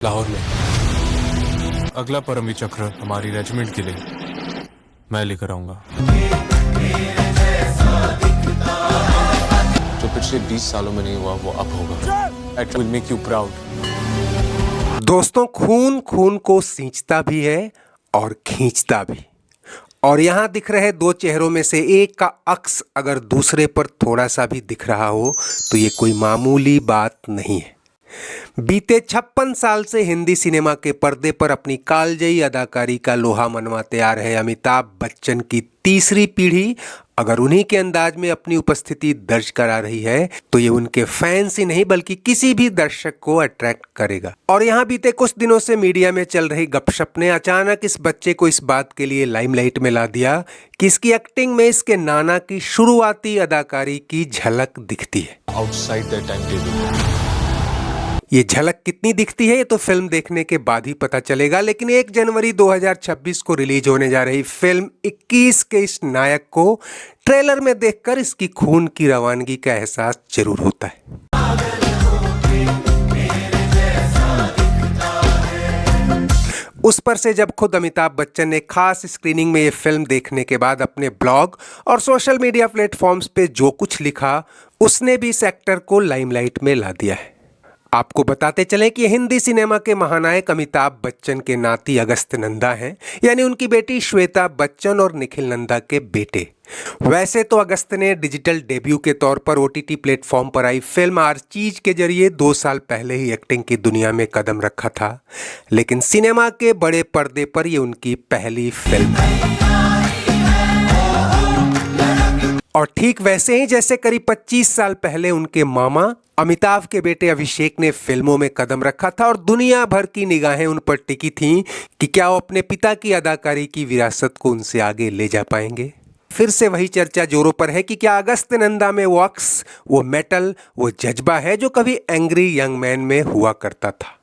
लाहौर में अगला परमवीर चक्र हमारी रेजिमेंट के लिए मैं लेकर आऊंगा। जो पिछले 20 सालों में नहीं हुआ वो अब होगा। That will make you proud। दोस्तों, खून खून को सींचता भी है और खींचता भी। और यहाँ दिख रहे दो चेहरों में से एक का अक्स अगर दूसरे पर थोड़ा सा भी दिख रहा हो तो ये कोई मामूली बात नहीं है। बीते 56 साल से हिंदी सिनेमा के पर्दे पर अपनी कालजयी अदाकारी का लोहा मनवाते आ रहे अमिताभ बच्चन की तीसरी पीढ़ी अगर उन्हीं के अंदाज में अपनी उपस्थिति दर्ज करा रही है तो ये उनके फैंस ही नहीं बल्कि किसी भी दर्शक को अट्रैक्ट करेगा। और यहाँ बीते कुछ दिनों से मीडिया में चल रही गपशप ने अचानक इस बच्चे को इस बात के लिए लाइमलाइट में ला दिया कि इसकी एक्टिंग में इसके नाना की शुरुआती अदाकारी की झलक दिखती है। Outside the time table. ये झलक कितनी दिखती है ये तो फिल्म देखने के बाद ही पता चलेगा, लेकिन 1 जनवरी 2026 को रिलीज होने जा रही फिल्म 21 के इस नायक को ट्रेलर में देखकर इसकी खून की रवानगी का एहसास जरूर होता है। उस पर से जब खुद अमिताभ बच्चन ने खास स्क्रीनिंग में ये फिल्म देखने के बाद अपने ब्लॉग और सोशल मीडिया प्लेटफॉर्म्स पे जो कुछ लिखा उसने भी इस एक्टर को लाइमलाइट में ला दिया है। आपको बताते चलें कि हिंदी सिनेमा के महानायक अमिताभ बच्चन के नाती अगस्त नंदा हैं, यानी उनकी बेटी श्वेता बच्चन और निखिल नंदा के बेटे। वैसे तो अगस्त ने डिजिटल डेब्यू के तौर पर ओटीटी प्लेटफॉर्म पर आई फिल्म आर्चीज के जरिए 2 साल पहले ही एक्टिंग की दुनिया में कदम रखा था, लेकिन सिनेमा के बड़े पर्दे पर ये उनकी पहली फिल्म है। और ठीक वैसे ही जैसे करीब 25 साल पहले उनके मामा अमिताभ के बेटे अभिषेक ने फिल्मों में कदम रखा था और दुनिया भर की निगाहें उन पर टिकी थीं कि क्या वो अपने पिता की अदाकारी की विरासत को उनसे आगे ले जा पाएंगे। फिर से वही चर्चा जोरों पर है कि क्या अगस्त नंदा में वो अक्स, वो मेटल, वो जज्बा है जो कभी एंग्री यंग मैन में हुआ करता था।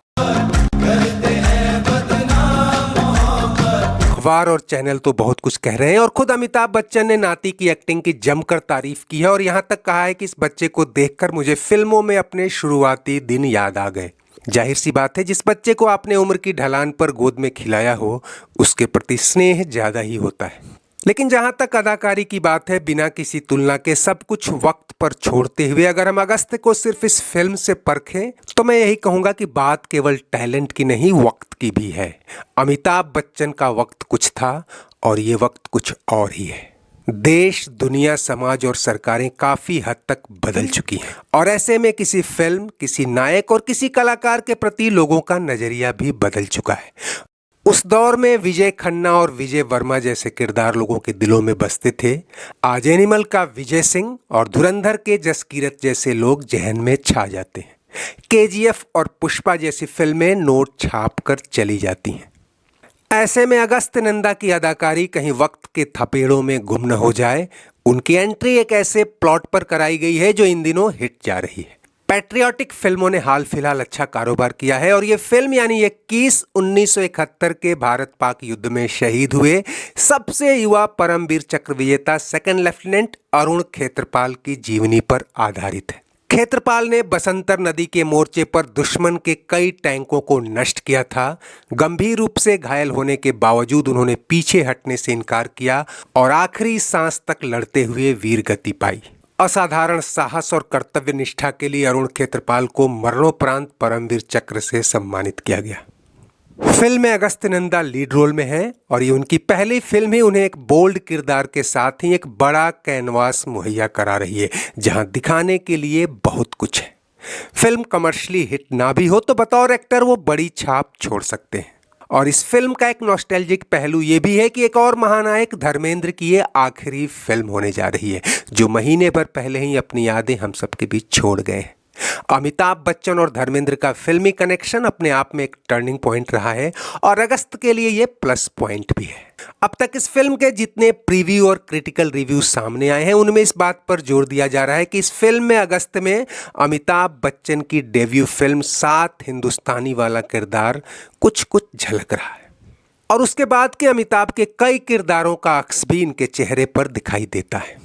अखबार और चैनल तो बहुत कुछ कह रहे हैं और खुद अमिताभ बच्चन ने नाती की एक्टिंग की जमकर तारीफ की है और यहाँ तक कहा है कि इस बच्चे को देखकर मुझे फिल्मों में अपने शुरुआती दिन याद आ गए। जाहिर सी बात है, जिस बच्चे को आपने उम्र की ढलान पर गोद में खिलाया हो उसके प्रति स्नेह ज्यादा ही होता है। लेकिन जहां तक अदाकारी की बात है, बिना किसी तुलना के सब कुछ वक्त पर छोड़ते हुए अगर हम अगस्त को सिर्फ इस फिल्म से परखें तो मैं यही कहूंगा कि बात केवल टैलेंट की नहीं वक्त की भी है। अमिताभ बच्चन का वक्त कुछ था और ये वक्त कुछ और ही है। देश, दुनिया, समाज और सरकारें काफी हद तक बदल चुकी हैं और ऐसे में किसी फिल्म, किसी नायक और किसी कलाकार के प्रति लोगों का नजरिया भी बदल चुका है। उस दौर में विजय खन्ना और विजय वर्मा जैसे किरदार लोगों के दिलों में बसते थे। आज एनिमल का विजय सिंह और धुरंधर के जसकीरत जैसे लोग जहन में छा जाते हैं। केजीएफ और पुष्पा जैसी फिल्में नोट छाप कर चली जाती हैं। ऐसे में अगस्त नंदा की अदाकारी कहीं वक्त के थपेड़ों में गुम न हो जाए, उनकी एंट्री एक ऐसे प्लॉट पर कराई गई है जो इन दिनों हिट जा रही है। पैट्रियोटिक फिल्मों ने हाल फिलहाल अच्छा कारोबार किया है और ये फिल्म यानी 21 1971 के भारत पाक युद्ध में शहीद हुए सबसे युवा परमवीर चक्र विजेता सेकंड लेफ्टिनेंट अरुण खेत्रपाल की जीवनी पर आधारित है। खेत्रपाल ने बसंतर नदी के मोर्चे पर दुश्मन के कई टैंकों को नष्ट किया था। गंभीर रूप से घायल होने के बावजूद उन्होंने पीछे हटने से इनकार किया और आखिरी सांस तक लड़ते हुए वीरगति पाई। असाधारण साहस और कर्तव्य निष्ठा के लिए अरुण खेत्रपाल को मरणोपरांत परमवीर चक्र से सम्मानित किया गया। फिल्म में अगस्त नंदा लीड रोल में है और ये उनकी पहली फिल्म ही उन्हें एक बोल्ड किरदार के साथ ही एक बड़ा कैनवास मुहैया करा रही है जहां दिखाने के लिए बहुत कुछ है। फिल्म कमर्शियली हिट ना भी हो तो बतौर एक्टर वो बड़ी छाप छोड़ सकते हैं। और इस फिल्म का एक नॉस्टैल्जिक पहलू ये भी है कि एक और महानायक धर्मेंद्र की ये आखिरी फिल्म होने जा रही है जो महीने भर पहले ही अपनी यादें हम सबके बीच छोड़ गए हैं। अमिताभ बच्चन और धर्मेंद्र का फिल्मी कनेक्शन अपने आप में एक टर्निंग पॉइंट रहा है और अगस्त के लिए ये प्लस पॉइंट भी है। अब तक इस फिल्म के जितने प्रीव्यू और क्रिटिकल रिव्यू सामने आए हैं उनमें इस बात पर जोर दिया जा रहा है कि इस फिल्म में अगस्त में अमिताभ बच्चन की डेब्यू फिल्म 7 हिंदुस्तानी वाला किरदार कुछ कुछ झलक रहा है और उसके बाद के अमिताभ के कई किरदारों का अक्स भी इनके चेहरे पर दिखाई देता है।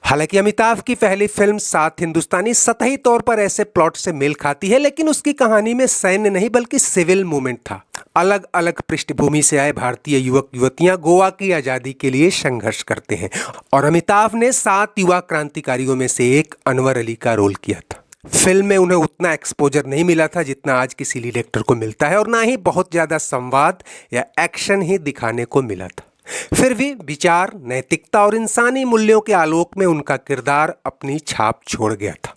हालांकि अमिताभ की पहली फिल्म सात हिंदुस्तानी सतही तौर पर ऐसे प्लॉट से मेल खाती है, लेकिन उसकी कहानी में सैन्य नहीं बल्कि सिविल मूवमेंट था। अलग अलग पृष्ठभूमि से आए भारतीय युवक युवतियां गोवा की आजादी के लिए संघर्ष करते हैं और अमिताभ ने 7 युवा क्रांतिकारियों में से एक अनवर अली का रोल किया था। फिल्म में उन्हें उतना एक्सपोजर नहीं मिला था जितना आज किसी लीड एक्टर को मिलता है और ना ही बहुत ज्यादा संवाद या एक्शन ही दिखाने को मिला था। फिर भी विचार, नैतिकता और इंसानी मूल्यों के आलोक में उनका किरदार अपनी छाप छोड़ गया था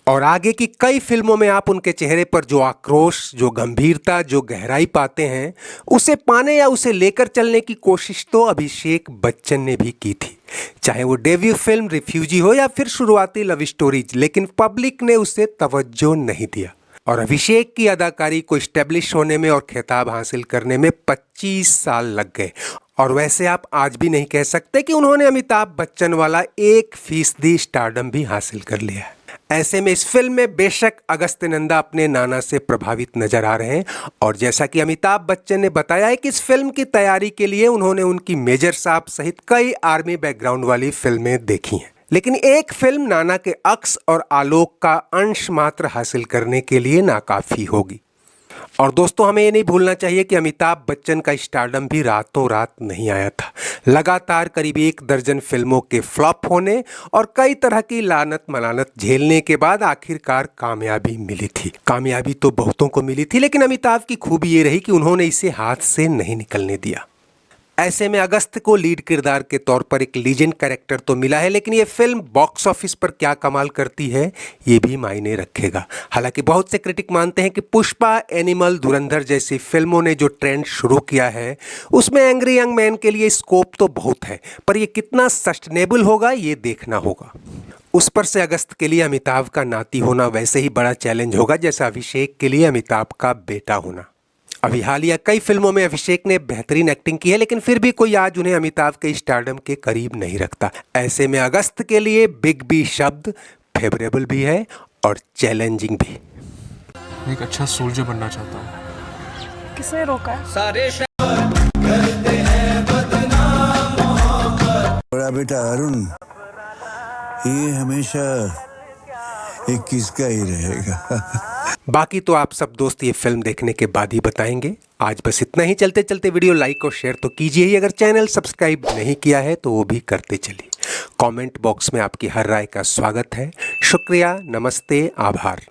और आगे की कई फिल्मों में आप उनके चेहरे पर जो आक्रोश, जो गंभीरता, जो गहराई पाते हैं, उसे पाने या उसे लेकर चलने की कोशिश तो अभिषेक बच्चन ने भी की थी, चाहे वो डेब्यू फिल्म रिफ्यूजी हो या फिर शुरुआती लव स्टोरीज, लेकिन पब्लिक ने उसे तवज्जो नहीं दिया और अभिषेक की अदाकारी को स्टैब्लिश होने में और खिताब हासिल करने में 25 साल लग गए। और वैसे आप आज भी नहीं कह सकते कि उन्होंने अमिताभ बच्चन वाला 1% स्टारडम भी हासिल कर लिया है। ऐसे में इस फिल्म में बेशक अगस्त्य नंदा अपने नाना से प्रभावित नजर आ रहे हैं और जैसा कि अमिताभ बच्चन ने बताया है कि इस फिल्म की तैयारी के लिए उन्होंने उनकी मेजर साहब सहित कई आर्मी बैकग्राउंड वाली फिल्में देखी हैं, लेकिन एक फिल्म नाना के अक्स और आलोक का अंश मात्र हासिल करने के लिए नाकाफी होगी। और दोस्तों, हमें ये नहीं भूलना चाहिए कि अमिताभ बच्चन का स्टारडम भी रातों रात नहीं आया था। लगातार करीब 1 दर्जन फिल्मों के फ्लॉप होने और कई तरह की लानत मलानत झेलने के बाद आखिरकार कामयाबी मिली थी। कामयाबी तो बहुतों को मिली थी, लेकिन अमिताभ की खूबी ये रही कि उन्होंने इसे हाथ से नहीं निकलने दिया। ऐसे में अगस्त को लीड किरदार के तौर पर एक लीजेंड कैरेक्टर तो मिला है, लेकिन ये फिल्म बॉक्स ऑफिस पर क्या कमाल करती है ये भी मायने रखेगा। हालांकि बहुत से क्रिटिक मानते हैं कि पुष्पा, एनिमल, धुरंधर जैसी फिल्मों ने जो ट्रेंड शुरू किया है उसमें एंग्री यंग मैन के लिए स्कोप तो बहुत है, पर ये कितना सस्टेनेबल होगा ये देखना होगा। उस पर से अगस्त के लिए अमिताभ का नाती होना वैसे ही बड़ा चैलेंज होगा जैसा अभिषेक के लिए अमिताभ का बेटा होना। अभी हालिया कई फिल्मों में अभिषेक ने बेहतरीन एक्टिंग की है, लेकिन फिर भी कोई आज उन्हें अमिताभ के स्टारडम के करीब नहीं रखता। ऐसे में अगस्त के लिए बिग बी शब्द फेवरेबल भी है और चैलेंजिंग भी। एक अच्छा सोल्जर बनना चाहता हूँ। किसने रोका है? बड़ा बेटा अरुण ये हमेशा 21 का ही रहेगा। बाकी तो आप सब दोस्त ये फिल्म देखने के बाद ही बताएंगे। आज बस इतना ही। चलते चलते वीडियो लाइक और शेयर तो कीजिए ही, अगर चैनल सब्सक्राइब नहीं किया है तो वो भी करते चलिए। कमेंट बॉक्स में आपकी हर राय का स्वागत है। शुक्रिया, नमस्ते, आभार।